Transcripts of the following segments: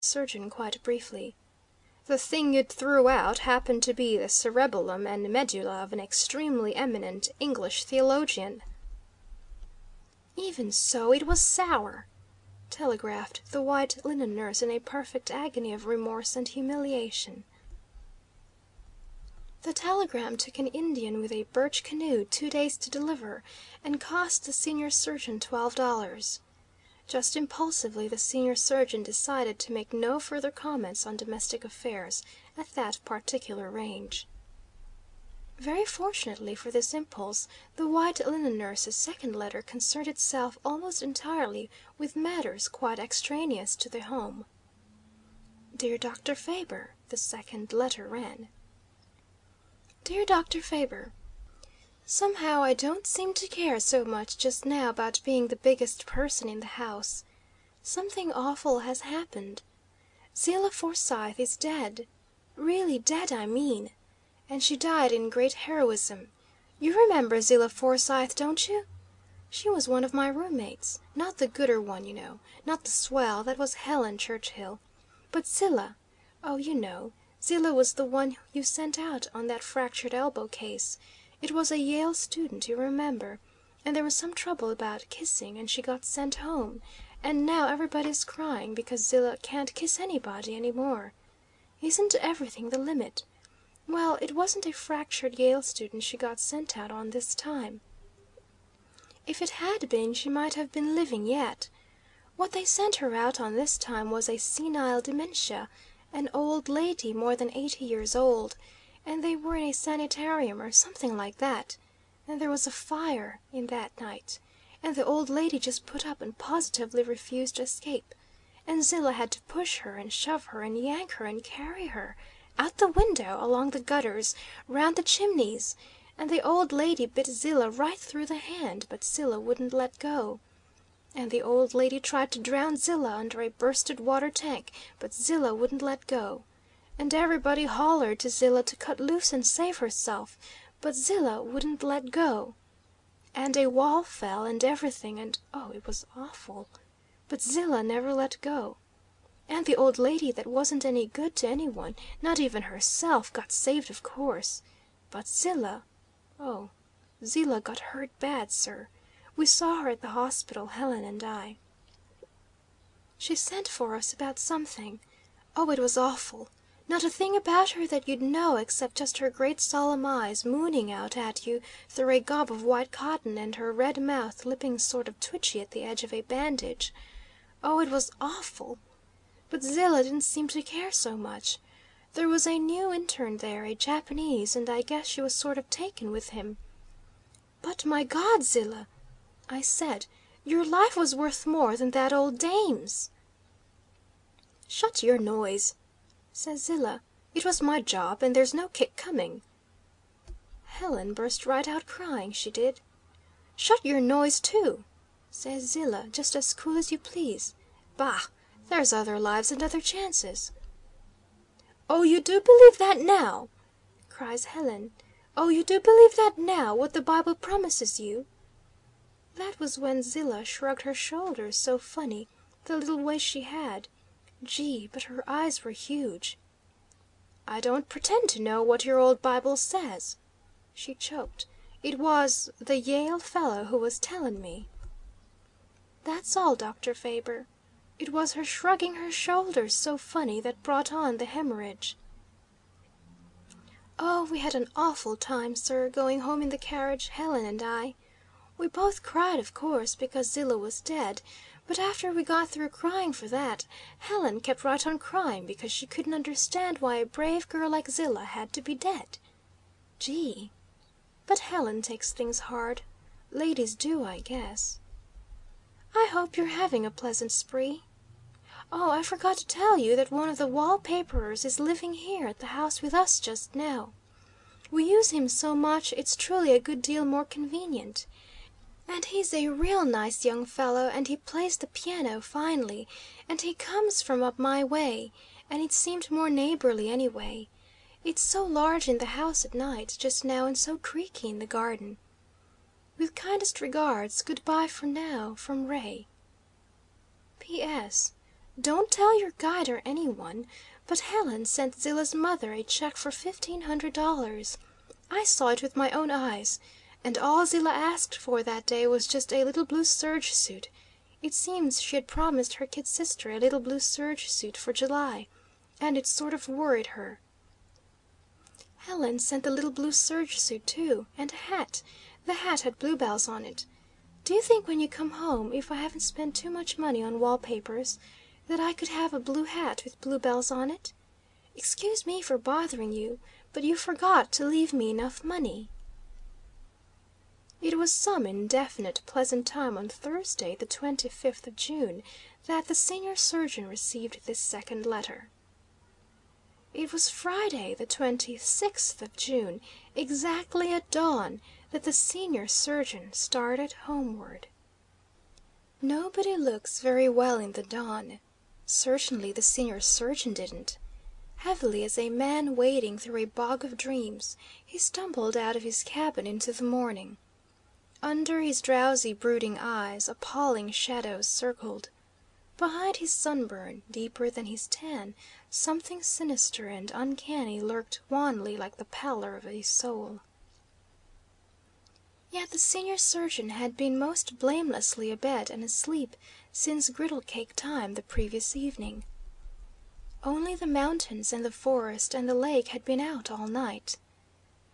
surgeon quite briefly. "The thing you threw out happened to be the cerebellum and medulla of an extremely eminent English theologian." "Even so, it was sour," telegraphed the white linen nurse in a perfect agony of remorse and humiliation. The telegram took an Indian with a birch canoe 2 days to deliver, and cost the senior surgeon $12. Just impulsively the senior surgeon decided to make no further comments on domestic affairs at that particular range. Very fortunately for this impulse, the white linen nurse's second letter concerned itself almost entirely with matters quite extraneous to the home. "Dear Dr. Faber," the second letter ran. "Dear Dr. Faber, somehow I don't seem to care so much just now about being the biggest person in the house. Something awful has happened. Zillah Forsythe is dead. Really dead, I mean. And she died in great heroism. You remember Zillah Forsythe, don't you? She was one of my roommates. Not the gooder one, you know. Not the swell, that was Helen Churchill. But Zillah. Oh, you know. Zillah was the one you sent out on that fractured elbow case. It was a Yale student, you remember, and there was some trouble about kissing, and she got sent home, and now everybody's crying because Zillah can't kiss anybody any more. Isn't everything the limit? Well, it wasn't a fractured Yale student she got sent out on this time. If it had been, she might have been living yet. What they sent her out on this time was a senile dementia, an old lady more than 80 years old, and they were in a sanitarium or something like that, and there was a fire in that night, and the old lady just put up and positively refused to escape, and Zillah had to push her and shove her and yank her and carry her out the window, along the gutters, round the chimneys, and the old lady bit Zillah right through the hand, but Zillah wouldn't let go. And the old lady tried to drown Zillah under a bursted water tank, but Zillah wouldn't let go. And everybody hollered to Zillah to cut loose and save herself, but Zillah wouldn't let go. And a wall fell and everything, and oh, it was awful. But Zillah never let go. And the old lady that wasn't any good to anyone, not even herself, got saved, of course. But Zillah, oh, Zillah got hurt bad, sir. We saw her at the hospital, Helen and I. She sent for us about something. Oh, it was awful. Not a thing about her that you'd know except just her great solemn eyes mooning out at you through a gob of white cotton, and her red mouth lipping sort of twitchy at the edge of a bandage. Oh, it was awful. But Zillah didn't seem to care so much. There was a new intern there, a Japanese, and I guess she was sort of taken with him. But my God, Zillah, I said, your life was worth more than that old dame's. Shut your noise, says Zillah. It was my job, and there's no kick coming. Helen burst right out crying, she did. Shut your noise, too, says Zillah, just as cool as you please. Bah! There's other lives and other chances. Oh, you do believe that now? Cries Helen. Oh, you do believe that now, what the Bible promises you? That was when Zillah shrugged her shoulders so funny, the little way she had. Gee, but her eyes were huge. I don't pretend to know what your old Bible says, she choked. It was the Yale fellow who was telling me. That's all, Dr. Faber. It was her shrugging her shoulders so funny that brought on the hemorrhage. Oh, we had an awful time, sir, going home in the carriage, Helen and I. We both cried, of course, because Zillah was dead, but after we got through crying for that, Helen kept right on crying because she couldn't understand why a brave girl like Zillah had to be dead. Gee! But Helen takes things hard. Ladies do, I guess. I hope you're having a pleasant spree. Oh, I forgot to tell you that one of the wall-paperers is living here at the house with us just now. We use him so much it's truly a good deal more convenient. And he's a real nice young fellow, and he plays the piano finely, and he comes from up my way, and it seemed more neighborly anyway. It's so large in the house at night, just now, and so creaky in the garden. With kindest regards, good-bye for now, from Ray. P.S. Don't tell your guide or anyone, but Helen sent Zilla's mother a check for $1,500. I saw it with my own eyes, and all Zilla asked for that day was just a little blue serge suit. It seems she had promised her kid sister a little blue serge suit for July, and it sort of worried her. Helen sent the little blue serge suit, too, and a hat. The hat had bluebells on it. Do you think when you come home, if I haven't spent too much money on wallpapers, that I could have a blue hat with bluebells on it? Excuse me for bothering you, but you forgot to leave me enough money. It was some indefinite pleasant time on Thursday, the 25th of June, that the senior surgeon received this second letter. It was Friday, the 26th of June, exactly at dawn, that the senior surgeon started homeward. Nobody looks very well in the dawn. Certainly the senior surgeon didn't. Heavily as a man wading through a bog of dreams, he stumbled out of his cabin into the morning. Under his drowsy, brooding eyes appalling shadows circled. Behind his sunburn, deeper than his tan, something sinister and uncanny lurked wanly like the pallor of a soul. Yet the senior surgeon had been most blamelessly abed and asleep since griddle cake time the previous evening. Only the mountains and the forest and the lake had been out all night.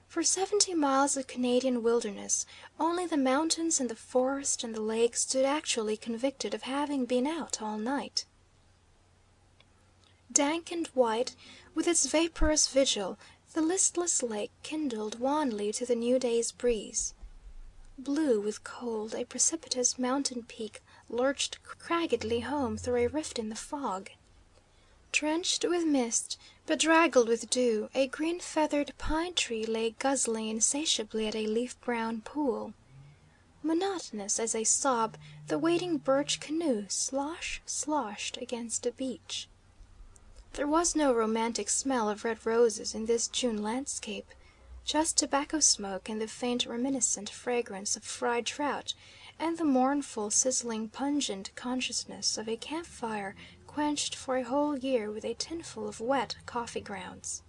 For 70 miles of Canadian wilderness, only the mountains and the forest and the lake stood actually convicted of having been out all night. Dank and white, with its vaporous vigil, the listless lake kindled wanly to the new day's breeze. Blue with cold, a precipitous mountain peak lurched craggedly home through a rift in the fog. Drenched with mist, bedraggled with dew, a green-feathered pine tree lay guzzling insatiably at a leaf-brown pool. Monotonous as a sob, the waiting birch canoe sloshed against the beach. There was no romantic smell of red roses in this June landscape, just tobacco smoke and the faint reminiscent fragrance of fried trout, and the mournful, sizzling, pungent consciousness of a camp-fire quenched for a whole year with a tinful of wet coffee grounds.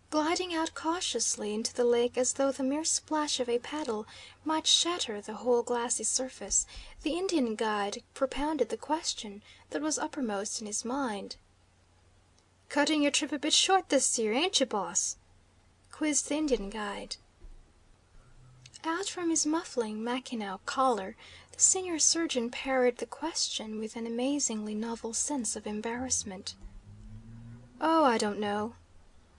Gliding out cautiously into the lake as though the mere splash of a paddle might shatter the whole glassy surface, the Indian guide propounded the question that was uppermost in his mind. "Cutting your trip a bit short this year, ain't you, boss?" quizzed the Indian guide. Out from his muffling Mackinaw collar, the senior surgeon parried the question with an amazingly novel sense of embarrassment. "Oh, I don't know,"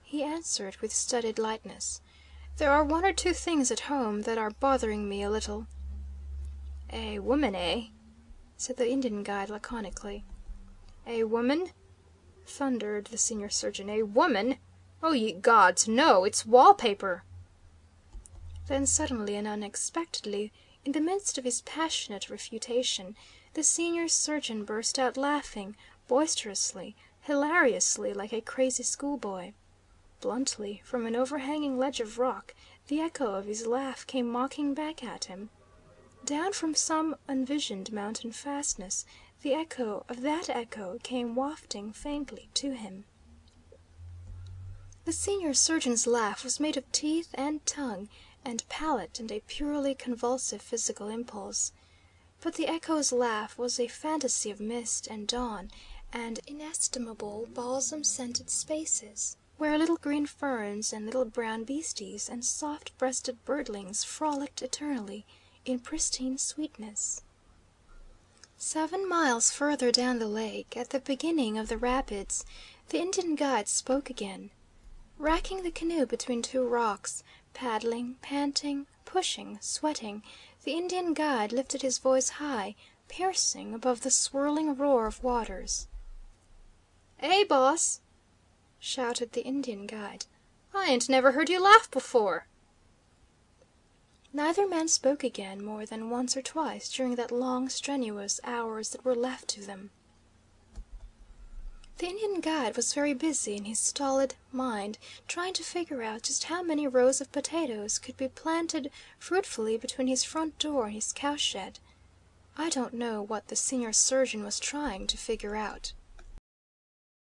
he answered with studied lightness. "There are one or two things at home that are bothering me a little." "A woman, eh?" said the Indian guide laconically. "A woman?" thundered the senior surgeon. "A woman? Oh, ye gods, no! It's wallpaper!" Then suddenly and unexpectedly, in the midst of his passionate refutation, the senior surgeon burst out laughing, boisterously, hilariously, like a crazy schoolboy. Bluntly, from an overhanging ledge of rock, the echo of his laugh came mocking back at him. Down from some unvisioned mountain fastness, the echo of that echo came wafting faintly to him. The senior surgeon's laugh was made of teeth and tongue and palate and a purely convulsive physical impulse. But the echo's laugh was a fantasy of mist and dawn and inestimable balsam-scented spaces, where little green ferns and little brown beasties and soft-breasted birdlings frolicked eternally in pristine sweetness. 7 miles further down the lake, at the beginning of the rapids, the Indian guide spoke again. Racking the canoe between two rocks, paddling, panting, pushing, sweating, the Indian guide lifted his voice high, piercing above the swirling roar of waters. "Hey, boss!" shouted the Indian guide. "I ain't never heard you laugh before." Neither man spoke again more than once or twice during that long, strenuous hours that were left to them. The Indian guide was very busy in his stolid mind, trying to figure out just how many rows of potatoes could be planted fruitfully between his front door and his cowshed. I don't know what the senior surgeon was trying to figure out.